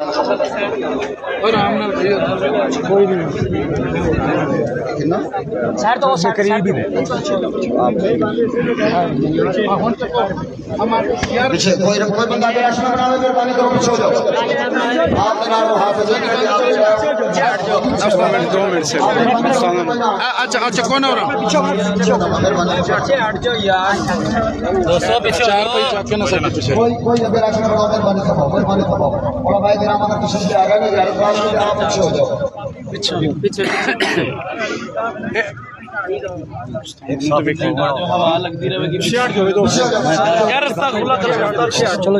اور آرام نال کوئی نہیں سر تو اس قریب ہی پیچھے کوئی بندہ ریاکشن بناوے مہربانی کرو پیچھے ہو جاؤ آپ جناب محافظ دو منٹ سے اچھا کون ہو رہا ہٹ جاؤ یار دوستو پیچھے چار پہ چاکے نہ سکتے پیچھے کوئی ریاکشن بناؤ مہربانی کرو اور بھائی گرام اگر پیچھے سے آ گئے نا یار آپ پیچھے ہو جاؤ پیچھے ہوا لگتی رہے گی یار رستہ کھلا چلو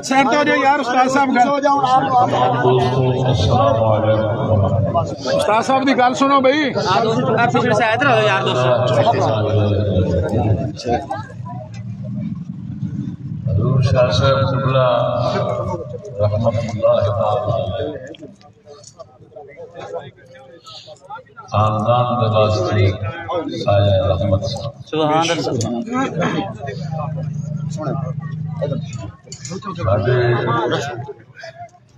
سائڈ تو ہو جاؤ یار استاد صاحب استاد صاحب کی گل سنو بھائی پیچھے سے ادھر یار دوست حضور شاہ صاحب قبلہ رحمت اللہ تعالی خاندان کے واسطے سایہ رحمت سبحان اللہ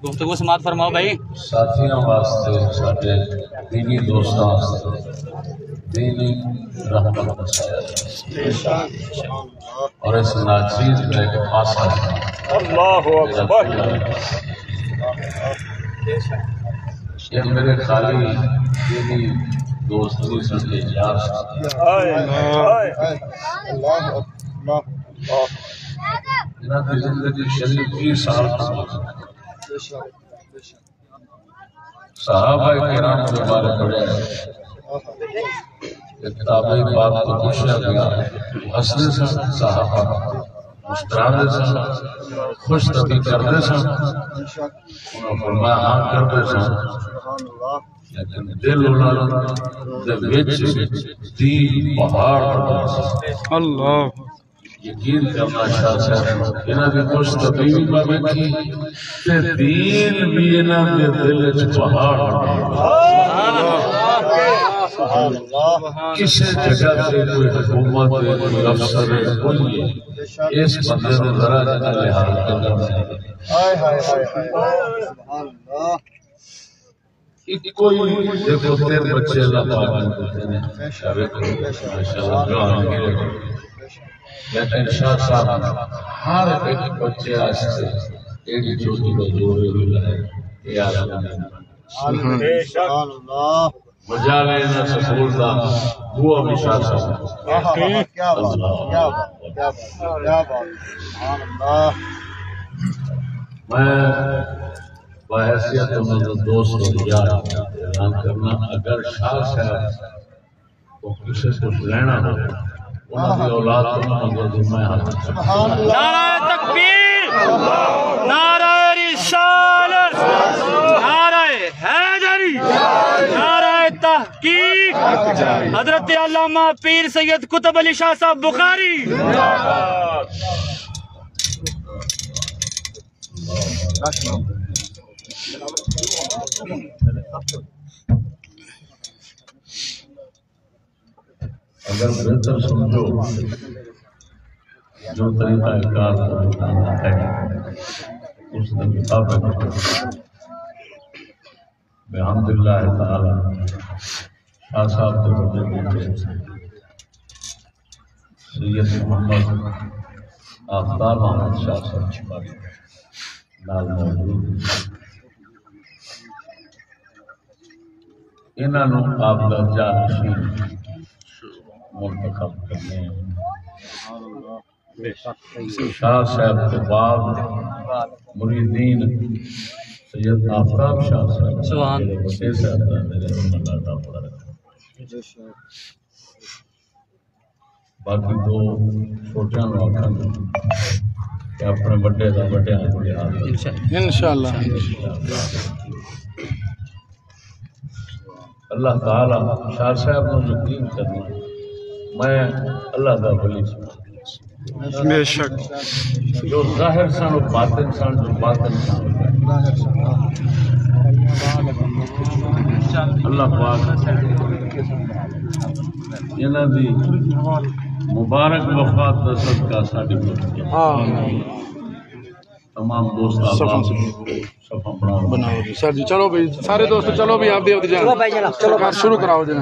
گفتگو سماعت فرماؤ بھائی ساتھیوں واسطے سارے دینی دوستوں واسطے دینی رحمت کا سایہ اور اس ناچیز میں ایک پاسا اللہ اکبر یہ میرے خالی دینی دوستی سنتے یار انہاں کی زندگی شریف 20 سال صحابہ کرام کے بارے پڑھے کتابیں بات کو پوچھا گیا ہنستے سن صحابہ مسکراتے سن خوش طبی کرتے سن انہوں فرمایا ہاں کرتے سن لیکن دل انہوں دے وچ دین پہاڑ اللہ یقین کرنا شاہ صاحب انہوں نے خوش طبی بھی بیٹھی تے دین بھی انہوں نے دل وچ پہاڑ کسی جگہ سے کوئی حکومت کوئی افسر کوئی اس بندے نے ذرا جگہ لحاظ کرنا کوئی دیکھو تیرے بچے اللہ پاک لیکن شاہ صاحب ہر ایک بچے آستے ایک جو دورے ہوئے ہے یا اللہ مجھا لینا سکول دا وہ بھی شاہ صاحب میں بحیثیت دوست یار اعلان کرنا اگر شاہ صاحب کو کسی کچھ لینا ہو انہوں کی اولاد کو مگر میں نعرہ تکبیر نعرہ رسالت نعرہ حیدری نعرہ تحقیق حضرت علامہ پیر سید قطب علی شاہ صاحب بخاری اگر بہتر سمجھو جو طریقہ کار بتانا ہے اس کے مطابق بحمد اللہ تعالی شاہ صاحب کے بڑے بیٹے سید محمد آفتاب احمد شاہ صاحب نال موجود انہوں آپ کا جانشین منتخب کرنے شاہ صاحب کے بعد مریدین سید آفتاب شاہ صاحب وسیع صاحب کا میرے اللہ پڑا رکھا باقی دو چھوٹیاں نوکھاں کہ اپنے بڑے کا بڑے ہاتھ انشاءاللہ اللہ تعالی شاہ صاحب کو یقین کرنا میں اللہ کا ولی بے شک جو ظاہر سن و باطن سن جو باطن سن اللہ پاک انہاں دی مبارک وفات کا صدقہ ساڈی تمام دوست احباب صفا بناؤ بناؤ جی سر جی چلو بھائی سارے دوست چلو بھی آپ دی جان شروع کراؤ جی